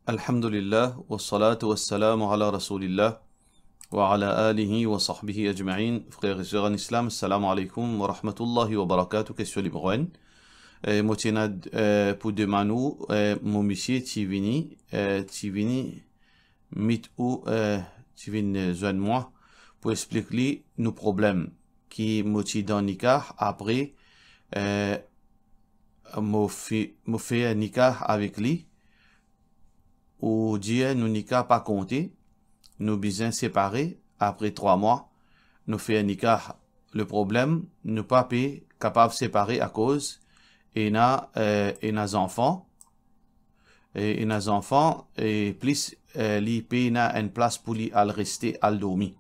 Alhamdulillah, wa salatu wa salam ala rasulillah, wa ala alihi wa sahbihi ajma'in. Frères et sœurs en islam, assalamu alaikum wa rahmatullahi wa barakatuh. Question libre. Motinad pour demander, mon monsieur Tivini, mit ou Tivini joint moi pour expliquer nos problèmes qui moti dans nikah après me fait un nikah avec lui. Ou dire nous nikah pas compté, nous besoin séparés après 3 mois, nous fait un nikah. Le problème, nous pas capable de séparer à cause et nos enfants et plus li na une place pour lui al rester al dormir.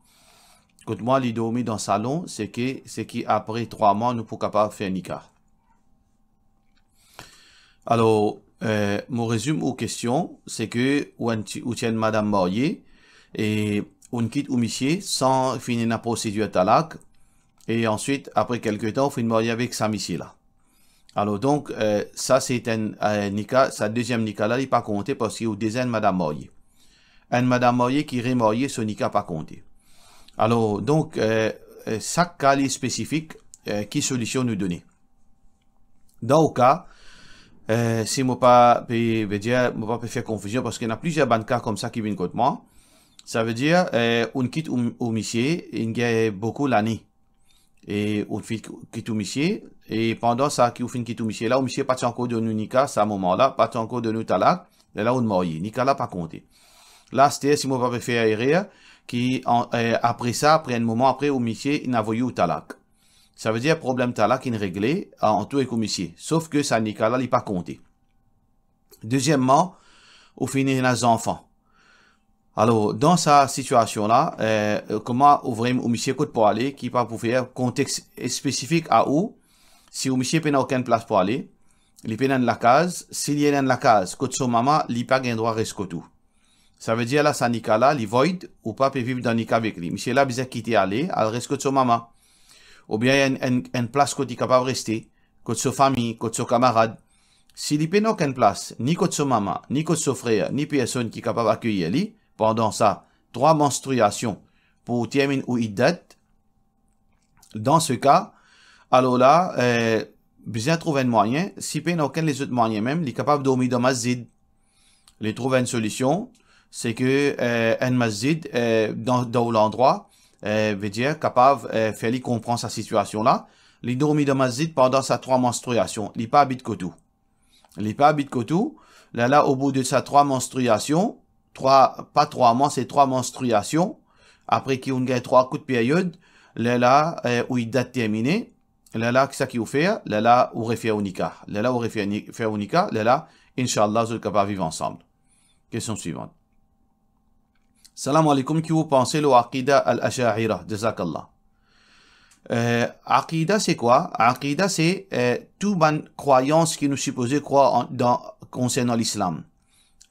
Quand moi li dormir dans le salon, c'est qui après 3 mois nous pour capable faire nikah. Alors mon résumé aux questions, c'est que ou tient madame mariée et on quitte ou monsieur sans finir la procédure talak et ensuite après quelques temps on finit marier avec sa monsieur là. Alors donc ça c'est un nikah, sa deuxième nikah là il pas compté parce qu'il y a deuxième madame mariée. Une madame mariée qui est mariée, son nikah pas compté. Alors donc chaque cas est spécifique, qui solution nous donner. Dans le cas si moi pas faire confusion parce qu'il y a plusieurs banques comme ça qui viennent contre moi. Ça veut dire on quitte au monsieur, il y a beaucoup l'année et on quitte au monsieur et pendant ça qui fin quitte au monsieur là, au monsieur pas encore de nous nikah, à moment là, pas encore de nous talak, là on marié, nikah là pas compté. Là c'était si moi pas faire erreur qui après ça, après un moment après au monsieur il n'a voulu au talak. Ça veut dire problème talak qui est réglé en tout et commissaire. Sauf que ça nikah là, il n'est pas compté. Deuxièmement, au finir les enfants. Alors, dans sa situation là, comment ouvrir au monsieur côté pour aller, qui pas pour faire contexte spécifique à où, si au monsieur n'a aucune place pour aller, il peut dans la case, s'il y a dans la case, côté son maman, il pas gain droit reste tout. Ça veut dire là, ça nikah là, il void, ou pas peut vivre dans nikah avec lui. Monsieur là, besoin quitter aller, elle reste côté son maman. Ou bien une place côté capable de rester, côté sa famille, côté son camarade. S'il n'y a aucune place, ni côté son maman, ni côté son frère, ni personne qui est capable d'accueillir lui, pendant ça, 3 menstruations pour terminer ou iddat, dans ce cas, alors là, besoin de trouver un moyen, si il n'y a aucun des autres moyens même, il est capable de dormir dans masjid. Il trouve une solution, c'est que un masjid, dans l'endroit, veut dire capable faire lui comprendre sa situation là. Il dormit dans masjid pendant sa 3 menstruations. Il pas habite tout. Il pas habite tout. Là au bout de sa 3 menstruations, pas 3 mois, c'est 3 menstruations. Après qu'il on gagne 3 coups de période, là où il date terminé, là ça qui vous fait, là où refait au nikah. Là où refait au nikah, là inshallah vous êtes capable de vivre ensemble. Question suivante. Salam alaikum, qui vous pensez le Aqida al-Asha'ira, jazakallah. Aqida c'est quoi? Aqida c'est toute bonne croyance qui nous suppose croire concernant l'islam.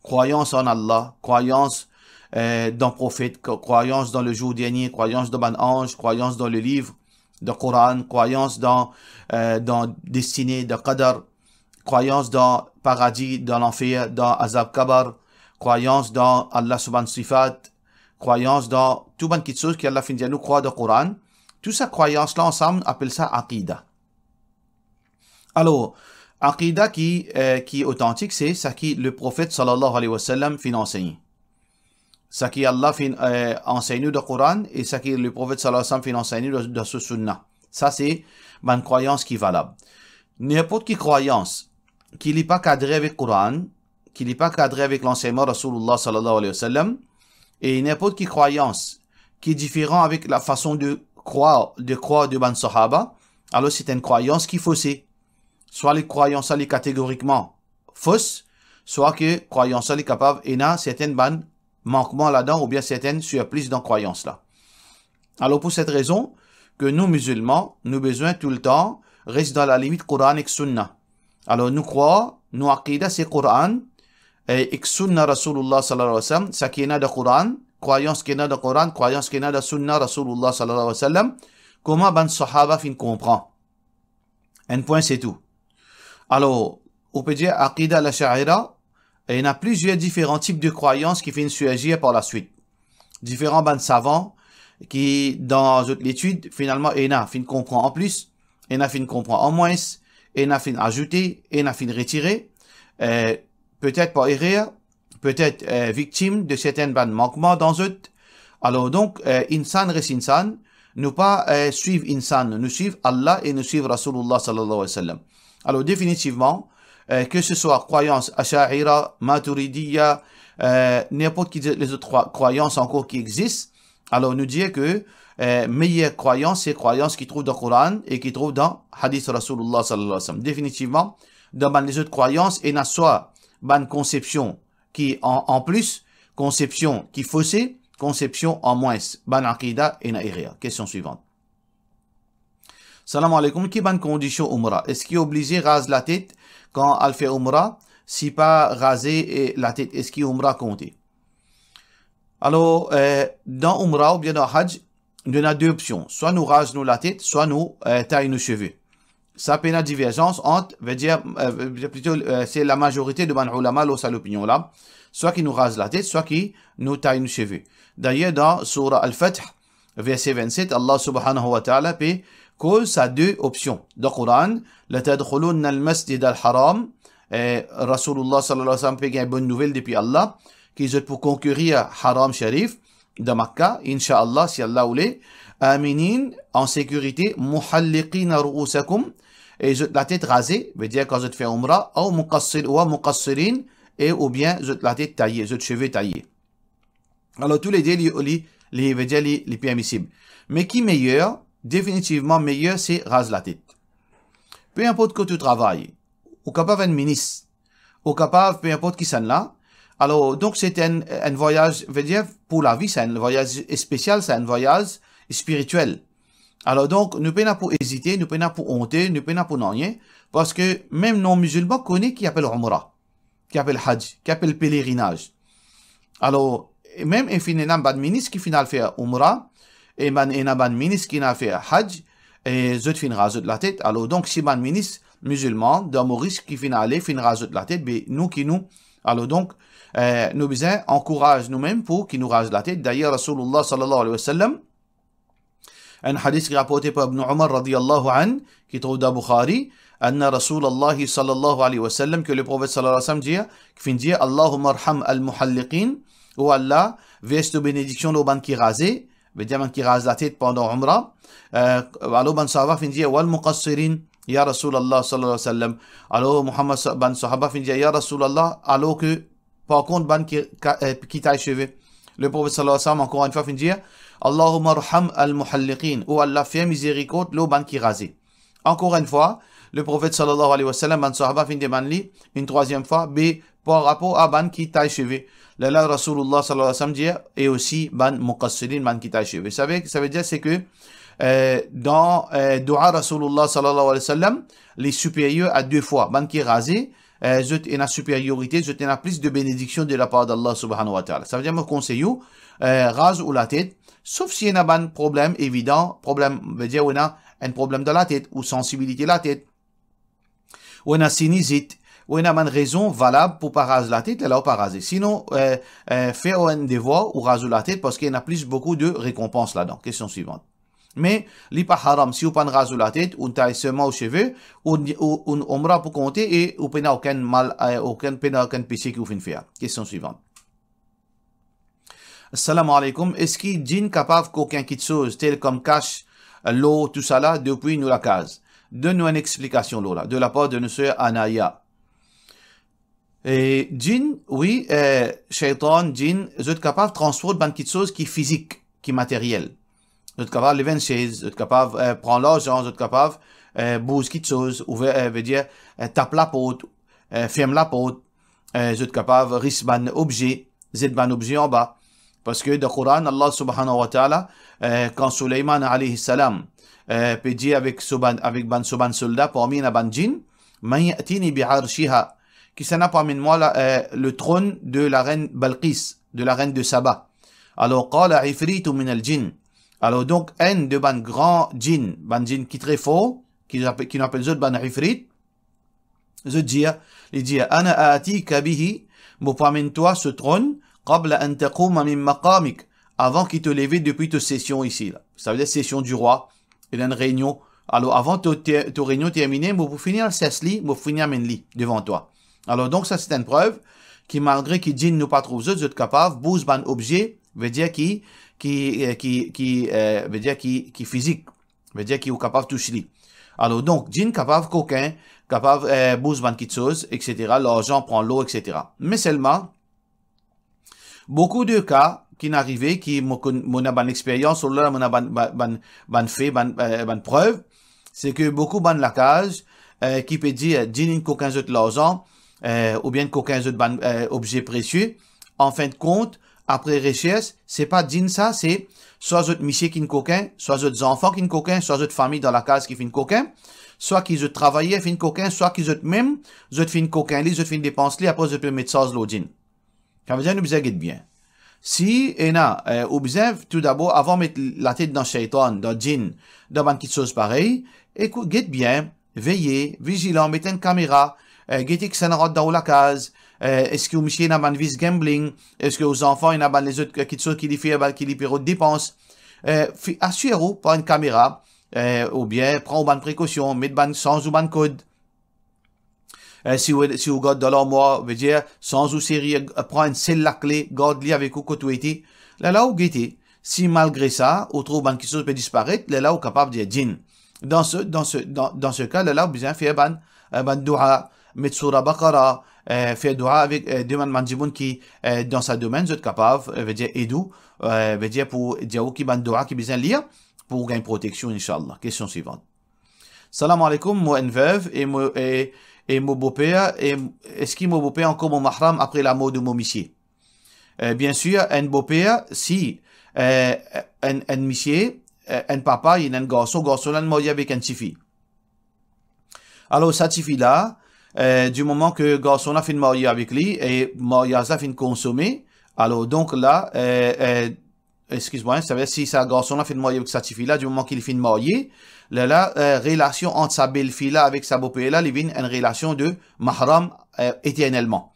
Croyance en Allah, croyance dans le prophète, croyance dans le jour dernier, croyance dans un ange, croyance dans le livre, dans le Coran, croyance dans destinée, dans Qadar, croyance dans paradis, dans l'enfer, dans Azab Kabar, croyance dans Allah subhanahu sifat, croyance dans tout bonne petite chose qu'Allah fin de nous croire dans le Coran. Tout ça croyance là ensemble appelle ça aqida. Alors, aqida qui est authentique, c'est ça qui le prophète sallallahu alayhi wa sallam fin enseigné. Ça qui Allah fin enseigne dans le Coran et ça qui le prophète sallallahu alayhi wa sallam fin enseigné dans ce sunnah. Ça c'est une croyance qui est valable. N'importe quelle croyance qui n'est pas cadrée avec le Coran, qui n'est pas cadré avec l'enseignement de Rasulullah sallallahu alayhi wa sallam, et n'importe quelle croyance qui est différente avec la façon de croire de ban sahaba, alors c'est une croyance qui est faussée. Soit les croyances sont catégoriquement fausses, soit que croyance sont capables et n'a certaines ban manquements là-dedans, ou bien certaines surplus dans croyance là. Alors pour cette raison, que nous musulmans, nous besoin tout le temps, rester dans la limite Coran et Sunna. Alors nous croyons, nous aqida c'est Coran, et sunna Rasulullah sallallahu alayhi wa sallam, ça qui est dans le Coran, croyance qui est dans le Coran, croyance qui est dans le sunna Rasulullah sallallahu alayhi wa sallam, comment ban sahaba fin comprend. Un point c'est tout. Alors, on peut dire aqida al-Asha'ira, Et il y a plusieurs différents types de croyances qui finissent surgir par la suite. Différents bandes savants qui, dans l'étude, finalement, il y a fin comprend en plus, il y a fin comprend en moins, il y a fin ajouter, il y a fin retirer, peut-être par erreur, peut-être victime de certains bandes manquements dans eux. Alors donc, insan res insan, nous pas suivre insan, nous suivre Allah et nous suivre Rasulullah sallallahu alayhi wa sallam. Alors définitivement, que ce soit croyance Asha'ira, Maturidiyya, n'importe qui les autres croyances encore qui existent, alors nous dire que meilleure croyance, c'est croyance qui trouve dans le Coran et qui trouve dans Hadith Rasulullah sallallahu alayhi wa sallam. Définitivement, dans les autres croyances, il y a soit une conception qui en plus, conception qui faussée, conception en moins, ban aqida et naïria. Question suivante. Salam alaikum, qui ban condition umrah? Est-ce qu'il est obligé de raser la tête quand elle fait umrah? Si pas raser la tête, est-ce qu'il umrah compté? Alors, dans umrah ou bien dans hajj, il y a deux options. Soit nous rasons la tête, soit nous taillons nos cheveux. Ça peut une divergence entre, veut dire, plutôt, c'est la majorité de ban ulama, cette opinion là. Soit qui nous rase la tête, soit qui nous taille nos cheveux. D'ailleurs, dans Surah Al-Fath, verset 27, Allah subhanahu wa ta'ala peut cause à deux options. Dans le Coran, la tadkhulunna al-masjid al-haram, Rasulullah sallallahu alayhi wa sallam peut gagner une bonne nouvelle depuis Allah, qu'ils ont pour conquérir Haram Sharif de Makkah, Inch'Allah, si Allah voulait, aminin, en sécurité, muhalliqina ru'usakum, et ils ont la tête rasée, veut dire quand ils ont fait umrah, ou muqassirin, et ou bien ils ont la tête taillée, ils ont les cheveux taillés. Alors tous les deux, les permissibles. Mais qui meilleur? Définitivement meilleur, c'est rase la tête. Peu importe que tu travailles, ou capable un ministre, ou capable, peu importe qui s'en là. Alors, donc c'est un voyage, veut dire, pour la vie, c'est un voyage spécial, c'est un voyage spirituel. Alors donc, nous ne pouvons pas pour hésiter, nous ne pouvons pas pour honter, nous ne pouvons pas pour rien, parce que même non-musulmans connaissent qui appelle Umrah, qui appelle Hajj, qui appelle pèlerinage. Alors, même un ban ministre qui final fait Umrah, et ban ministre qui n'a fait Hajj, et zut fin rajoute la tête. Alors donc, si ban ministre musulman, dans Maurice qui fin aller, fin rajoute la tête, mais nous qui nous, alors donc, nous besoin encourage nous-mêmes pour qu'ils nous rasent la tête. D'ailleurs, Rasulullah sallallahu alayhi wa sallam, un hadith qui est rapporté par Ibn Umar radiyallahu an, qui trouve dans Bukhari, anna Rasulullah sallallahu alayhi wa sallam, que le prophète sallallahu alayhi wa sallam dit, qui finit dire, Allahumma arham al-muhalliqin, ou Allah, verse de bénédiction aux ban qui rasent, veut dire ban qui rase la tête pendant Umrah, alors ban sahaba finit dire, wal muqassirin, ya Rasulallah sallallahu alayhi wa sallam, alors Muhammad ban sahaba finit dire, ya Rasulallah, alors que, par contre, ban qui taille cheveux. Le prophète sallallahu alayhi wa sallam, encore une fois, finit dire, Allahumma arham al-muhalliqin, ou Allah fait miséricorde, l'eau ban qui rase. Encore une fois, le prophète sallallahu alayhi wa sallam, ban sahaba finit demandé une troisième fois, par rapport à ban qui taille cheveux. Là, Rasulullah sallallahu alayhi wa sallam dit, et aussi ban muqassirin, ban qui taille cheveux. Ça veut dire, c'est que, dans Dua Rasulullah sallallahu alayhi wa sallam, les supérieurs à deux fois, ban qui rasé, zut une supériorité, zut une plus de bénédiction de la part d'Allah subhanahu wa ta'ala. Ça veut dire, moi, conseille, rase ou la tête, sauf s'il y a un problème évident, problème, veut dire, on a un problème de la tête, ou sensibilité de la tête, ou on a sinusite, ou on a une raison valable pour pas raser la tête, elle a pas rasé. Sinon, faire un devoir ou raser la tête parce qu'il y a plus beaucoup de récompenses là-dedans. Question suivante. Mais, li pas haram, si vous pas raser la tête, ou taille seulement aux cheveux, ou umrah pour compter, et ou n'a aucun mal, aucun péché qui vous fait faire. Question suivante. Assalamu alaikum. Est-ce qu'il est capable qu'aucun quelque chose, tel comme cache, l'eau, tout ça là, depuis nous la case? Donne-nous une explication là, de la part de notre sœur Anaya. Et djinn, oui, shaitan, djinn, vous êtes capable de transformer dans quelque chose qui est physique, qui est matériel. Vous êtes capable de lever une chaise, vous êtes capable de prendre l'argent, vous êtes capable de bouger quelque chose, veut dire, taper la porte, fermer la porte, vous êtes capable de risquer un objet, vous êtes un objet en bas. Parce que dans le Coran, Allah subhanahu wa ta'ala, quand Sulaiman alayhi salam, peut dire avec ban soldat, parmi les ban djinn, man ya'tini bi'arshiha, qui s'en a parmi moi le trône de la reine Balqis, de la reine de Saba. Alors, qala ifritu min al-jinn. Alors, donc, un de ban grand djinn, ban djinn qui est très fort, qui nous appelle ban ifrit, je dis, ana aatika bihi, Mo promène-toi ce trône, qabla an taquma min maqamik, avant qu'il te lève depuis ta session ici, là. Ça veut dire session du roi, il y a une réunion. Alors, avant ta réunion terminée, pour finir le sesli, pour finir menli, devant toi. Alors, donc, ça, c'est une preuve qui, malgré que djinn nous pas trouve vous êtes capable, bouge ban objet, veut dire qui physique, veut dire qui est capable de toucher. Alors, donc, djinn capable coquin, capable, bouge ban quelque chose, etc. L'argent prend l'eau, etc. Mais seulement, beaucoup de cas, qui n'arrivait, qui mon a ban expérience, ou là, mon a ban fait, ban preuve, c'est que beaucoup ban la cage, qui peut dire, djinn coquin de l'argent, ou bien coquin de ban, objet précieux. En fin de compte, après recherche, c'est pas djinn ça, c'est soit d'autres monsieur qui ne coquin, soit d'autres enfants qui ne coquin, soit d'autres familles dans la case qui fin coquin, soit qu'ils ont travaillé, fin coquin, soit qu'ils ont même, ils ont fin coquin, ils ont fin dépense, après ils peuvent mettre ça au djinn. Ça veut dire, nous besoin bien. Si, ou besoin, tout d'abord, avant de mettre la tête dans shaitan, dans djinn, dans une petite chose pareille, écoute, guette bien, veillez, vigilant, mettez une caméra, guettez que ça n'a dans la case, est-ce que vous monsieur n'a pas vis gambling, est-ce que aux enfants, il n'a pas les autres petites choses qui les fait, qui les paient de dépenses, assurez-vous par une caméra, ou bien, prends une précaution, mettez ban sans ou ban code. Si vous gardez dans l'armoire, veut dire, sans ou série, prends une selle la clé, garde-li avec vous côté été. Là, vous guettez. Si malgré ça, vous trouvez quelque chose peut disparaître, là, vous capable de dire djinn. Dans ce cas, là, vous besoin faire ban dua, mettre sur la baqara, faire dua avec, demande mandjiboun qui, dans sa domaine, vous êtes capable, veut dire, edou, veut dire pour dire qui ban dua qui besoin lire, pour gagner protection, Inch'Allah. Question suivante. Salam alaikum, moi, une veuve, et mon beau-père, est-ce qu'il mon beau-père encore mon mahram après la mort de mon monsieur? Bien sûr, un beau-père, si, un monsieur, un papa, il y a un garçon là, marié avec un fille. Alors, cette fille-là, du moment que le garçon a fait marier avec lui, et mariage a fait consommer, alors, donc là, excuse-moi, ça veut dire si sa garçon a fait marier avec cette fille-là, du moment qu'il fait marier, la relation entre sa belle-fille-là avec sa beau-père-là, il vient une relation de mahram éternellement.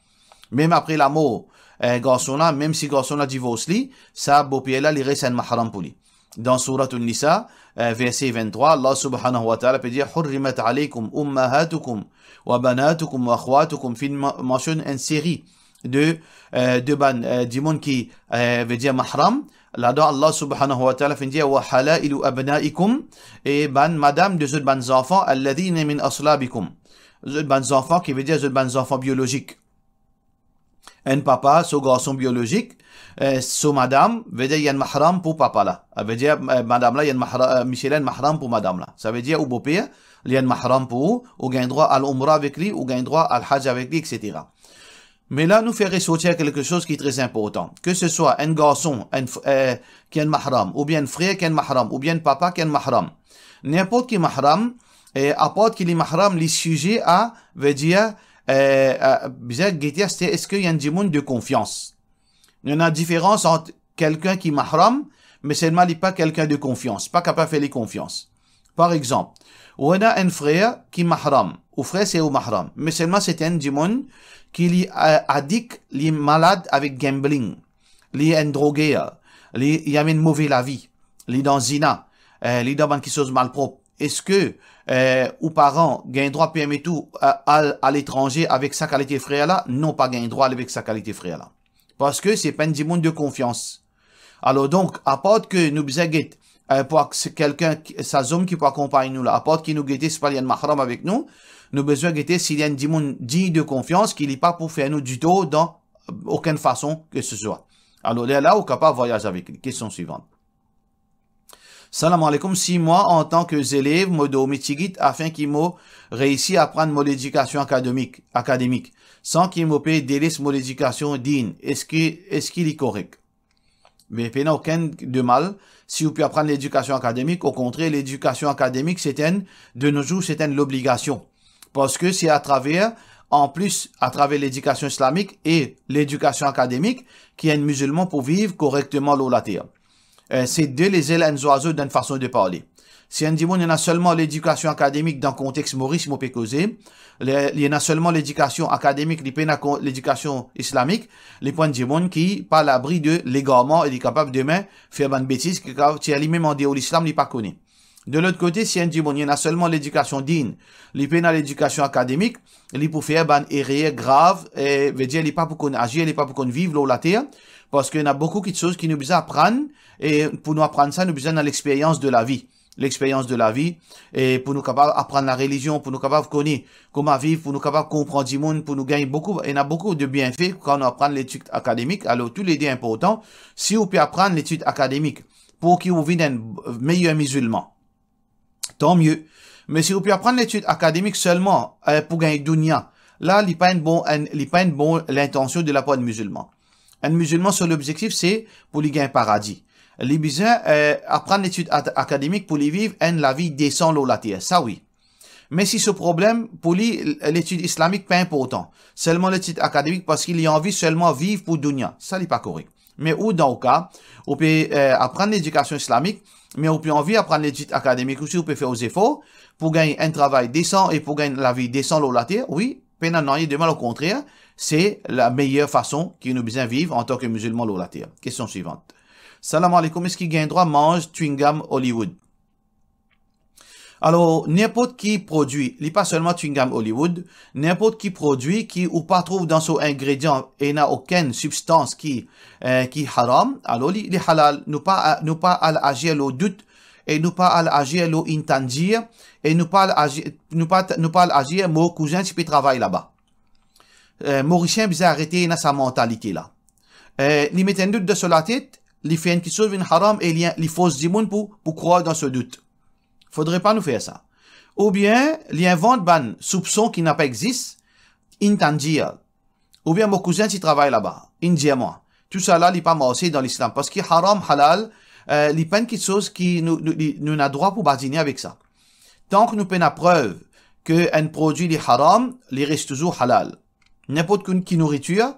Même après la mort, garçon-là, même si garçon-là divorce lui, sa beau-père-là, il reste un mahram pour lui. Dans Surat An-Nisa, verset 23, Allah subhanahu wa ta'ala peut dire « Hurrimat alaykum ummahatukum wa banatukum wa akhwatukum » il mentionne une série de du monde qui veut dire mahram. Là-dedans, Allah subhanahu wa ta'ala fait dire « Wa halailu abnaikum » et ban madame de ceux ban enfants « Alladhina min aslabikum » ceux ban enfants qui veut dire ceux ban enfants biologiques. Un papa, ce garçon biologique, ce madame, veut dire il y a un mahram pour papa là. Ça veut dire madame là, il y a un mahram, Michel a un mahram pour madame là. Ça veut dire au beau-père, il y a un mahram pour, ou gagne droit à l'umrah avec lui, ou gagne droit à l'hajj avec lui, etc. Mais là, nous faire ressortir quelque chose qui est très important. Que ce soit un garçon qui a un mahram, ou bien un frère qui a un mahram, ou bien un papa qui a un mahram. N'importe qui mahram, apporte qu'il est mahram, les sujets à, veut dire, est-ce qu'il y a un djimoun de confiance? Il y en a une différence entre quelqu'un qui est mahram, mais seulement il n'est pas quelqu'un de confiance, pas capable de faire les confiances. Par exemple, on a un frère qui est mahram, ou frère c'est au mahram, mais seulement c'est un djimoun qui est addict, il est malade avec gambling, il est un drogué, il a une mauvaise la vie, il est dans zina, il est dans quelque chose de malpropre. Est-ce que aux parents gagnent droit permet tout à l'étranger avec sa qualité frère là? Non, pas gagnent droit avec sa qualité frère là. Parce que c'est pas un monde de confiance. Alors donc, apporte que nous besoin pour quelqu'un, sa zone qui peut accompagner nous là, apporte qui nous guette, c'est pas il y a un mahram avec nous, nous besoin guetter s'il y a un monde digne de confiance qui n'est pas pour faire nous du tout dans aucune façon que ce soit. Alors là, on est capable de voyager avec lui. Question suivante. Salam alaikum. Si moi, en tant que élève, me donne afin qu'il m'ait réussi à prendre mon éducation académique, sans qu'il me paye délaisse mon éducation digne, est-ce qu'il est correct? Mais il n'y a aucun de mal si vous pouvez apprendre l'éducation académique. Au contraire, l'éducation académique, de nos jours, c'est l'obligation. Parce que c'est à travers, en plus, à travers l'éducation islamique et l'éducation académique, qu'il y a un musulman pour vivre correctement l'eau la terre. C'est deux les ailes oiseaux d'une façon de parler. Si on dit, il y en a seulement l'éducation académique dans le contexte Maurice Mopécosé, il y en a seulement l'éducation académique, l'éducation islamique, les points de monde qui, pas à l'abri de l'égarement, et est capable demain faire une bêtise, qui a lui-même en dehors l'islam, il pas connu. De l'autre côté, si on dit, il y en a seulement l'éducation digne, il peine à l'éducation académique, il pour faire une erreur grave, et veut dire, il pas pour qu'on agisse, il pas pour qu'on vive l'eau la terre, parce qu'il y en a beaucoup de choses qui nous besoin apprendre, et pour nous apprendre ça, nous besoin dans l'expérience de la vie. L'expérience de la vie, et pour nous capables apprendre la religion, pour nous capables connaître comment vivre, pour nous capables comprendre du monde, pour nous gagner beaucoup, il y a beaucoup de bienfaits quand on apprend l'étude académique. Alors, tous les deux importants, si on peut apprendre l'étude académique pour qu'il vous un meilleur musulman, tant mieux. Mais si on peut apprendre l'étude académique seulement pour gagner dunya, là, il n'est pas une bonne l'intention de la part de musulman. Un musulman, son objectif, c'est pour lui gagner un paradis. Les besoins apprendre l'étude académique pour les vivre la vie décente la terre, ça oui. Mais si ce problème pour lui l'étude islamique pas important, seulement l'étude académique parce qu'il a envie seulement vivre pour dunya, ça n'est pas correct. Mais ou dans le cas, on peut apprendre l'éducation islamique, mais on peut envie apprendre l'étude académique aussi, on peut faire aux efforts pour gagner un travail décent et pour gagner la vie décente la terre, oui. Peine non, il demande au contraire, c'est la meilleure façon qu'il nous besoin vivre en tant que musulman la terre. Question suivante. Salam alaikum, est-ce qu'il gagne droit mange chewing gum Hollywood? Alors, n'importe qui produit, il n'est pas seulement chewing gum Hollywood, n'importe qui produit qui ou pas trouve dans son ingrédient et n'a aucune substance qui haram, alors il est halal, nous pas à agir le doute et nous pas à agir le intendir et nous pas à agir mon cousin qui peut travailler là-bas. Mauricien bizarre arrêter dans sa mentalité là. Il met un doute de sur la tête. Il fait une chose haram et il force du monde pour croire dans ce doute. Faudrait pas nous faire ça. Ou bien, il invente un soupçon qui n'a pas existé, intangible. Ou bien, mon cousin qui travaille là-bas, indirectement. Tout ça là, il n'est pas marché dans l'islam. Parce que haram, halal, il n'y a pas quelque chose qui nous a droit pour badiner avec ça. Tant que nous avons la preuve qu'un produit est haram, il reste toujours halal. N'importe quelle nourriture,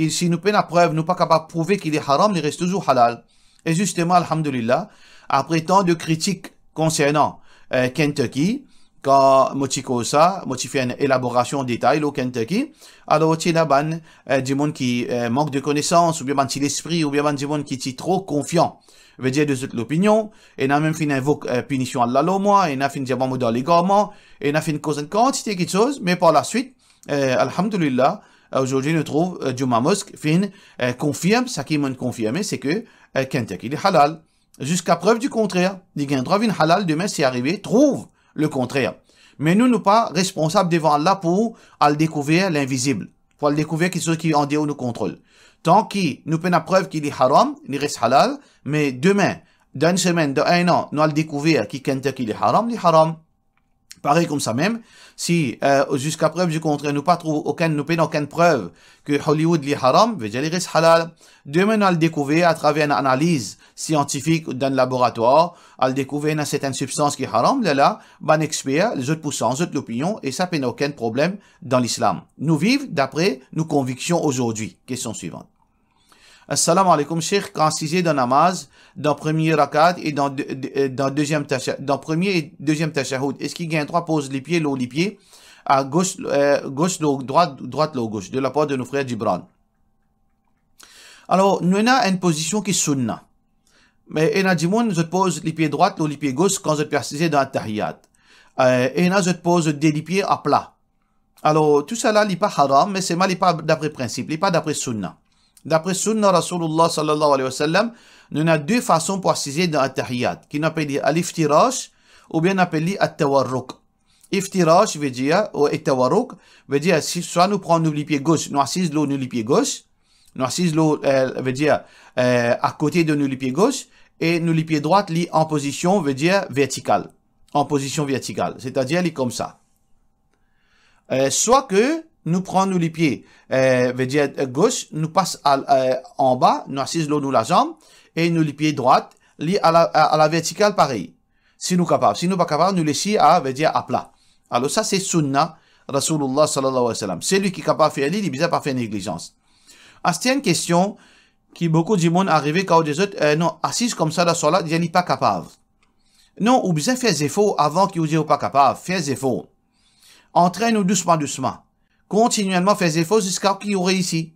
si nous avons la preuve, nous pas capable de prouver qu'il est haram, il reste toujours halal. Et justement, alhamdulillah, après tant de critiques concernant Kentucky, quand Mochikosa, fait une élaboration en détail au Kentucky, alors il y a des gens qui manquent de connaissances, ou bien des l'esprit, ou bien des gens qui sont trop confiants. Veut dire de l'opinion, et on a même fait une punition à la loi, et on a fait une diamant dans les gouvernements, et on a fait une quantité de choses, mais par la suite, alhamdulillah, aujourd'hui, nous trouvons Juma Mosque confirme, ça qui m'a confirmé, c'est que Kentucky est halal. Jusqu'à preuve du contraire. Il y a un droit de halal, demain, c'est arrivé, trouve le contraire. Mais nous, nous pas responsables devant Allah pour aller découvrir l'invisible, pour aller découvrir quelque chose qui en dehors nous contrôle. Tant qu'il nous fait la preuve qu'il est haram, il reste halal, mais demain, dans une semaine, dans un an, nous allons découvrir que Kentucky est haram, il est haram. Pareil comme ça même, si jusqu'à preuve du contraire, nous n'avons aucune preuve que Hollywood est haram, veut dire il reste halal. Demain, nous allons découvrir à travers une analyse scientifique dans le laboratoire, à découvrir une certaine substance qui est haram, là, ban expert, les autres poussants, les autres l'opinion, et ça n'a aucun problème dans l'islam. Nous vivons d'après nos convictions aujourd'hui. Question suivante. Assalamu alaikum, Cheikh, quand cisé dans namaz, dans premier rakat et dans deuxième premier et deuxième tashahhud, est-ce qu'il gagne droit pose les pieds, l'eau les pieds, à gauche, l'eau droite, l'eau gauche, de la part de nos frères Gibran. Alors, nous avons une position qui est sunna. Mais, il y a des gens qui posent les pieds droits, les pieds gauche, quand je persiste dans la tahiyyat. Et il y a des pose des pieds à plat. Alors, tout ça là, il n'est pas haram, mais c'est mal, il n'est pas d'après principe, il n'est pas d'après sunna. D'après Sunna Rasulullah sallallahu alayhi wa sallam, nous avons deux façons pour assiser dans At-Tahiyyat, qui nous appelle al-iftirash, ou bien appelé at-tawarruk. Iftirash veut dire, ou at-tawarruk, veut dire, si soit nous prenons les pieds gauche, nous assisons l'eau, nous les pieds gauche, nous assisons l'eau, veut dire, à côté de nous les pieds gauche, et nous les pieds droits, en position, veut dire, verticale. En position verticale. C'est-à-dire, comme ça. Soit que, nous prenons les pieds, veut dire gauche, nous passons en bas, nous assisons l'eau, nous la jambe, et nous les pieds droits, à la verticale pareil. Si nous capables. Si nous pas capables, nous laissons veut dire à plat. Alors ça c'est sunna, Rasulullah sallallahu alayhi wa sallam. C'est lui qui est capable de faire, il est bizarre pas faire négligence. C'est une question qui beaucoup de monde arrivé quand des autres, non, assise comme ça dans la salat, il n'est pas capable. Non, ou bien faire des efforts avant qu'il vous pas capable. Faire des efforts. Entraîne-nous doucement, doucement. Continuellement faire des efforts jusqu'à ce qu'il réussit.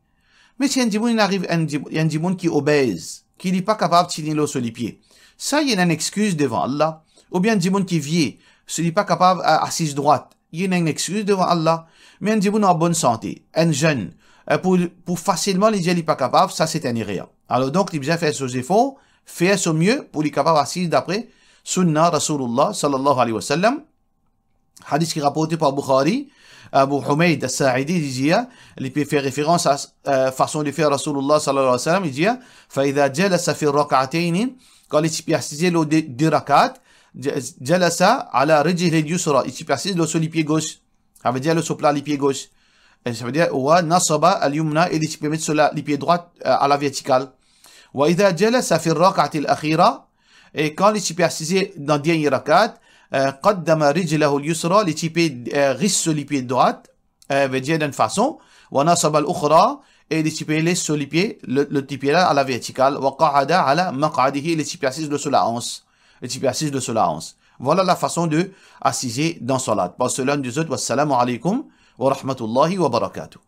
Mais si un dimoun arrive, il y a un dimoun qui est obèse, qui n'est pas capable de tenir l'eau sur les pieds. Ça, il y a une excuse devant Allah. Ou bien un dimoun qui vieillit, ce n'est pas capable d'assise droite. Il y a une excuse devant Allah. Mais un dimoun en bonne santé, un jeune, pour facilement les dire qu'il n'est pas capable, ça c'est un rien. Alors donc, il bien faire ses efforts, faire son mieux pour les capable d'assise d'après Sunnah Rasulullah sallallahu alayhi wa sallam. Hadith qui est rapporté par Bukhari, Abu Humayd al-Sa'idi disait, il peut faire référence à la façon de faire Rasulullah sallallahu alayhi wa sallam, il dit, فَإِذَا جَلَسَ فِي الرَّكَعَتَيْنِ quand il s'y assisait le deux rak'at, جَلَسَ عَلَى رِجِلِ الْيُسْرَى, il s'y assisait sur le pied gauche, ça veut dire le sur le pied gauche, et ça veut dire, وَنَصَبَ الْيُمْنَى, il s'y mettre sur le pied droit à la verticale. وَإِذَا جَلَسَ فِي الرَّكَعَةِ الْأَخِيرَةِ, et quand il s'y assisait dans le dernier rak'at, قدم رجله اليسرى لتيبي غس لبي droite veut dire d'une façon ونصب الأخرى et les types les sur les pieds le type là à la verticale وقعد على مقعده les types assis de sur la hanche les types assis de sur la hanche. Voilà la façon de assiser dans salat. Par cela nous autres wassalamu alaykum wa rahmatullahi wa barakatuh.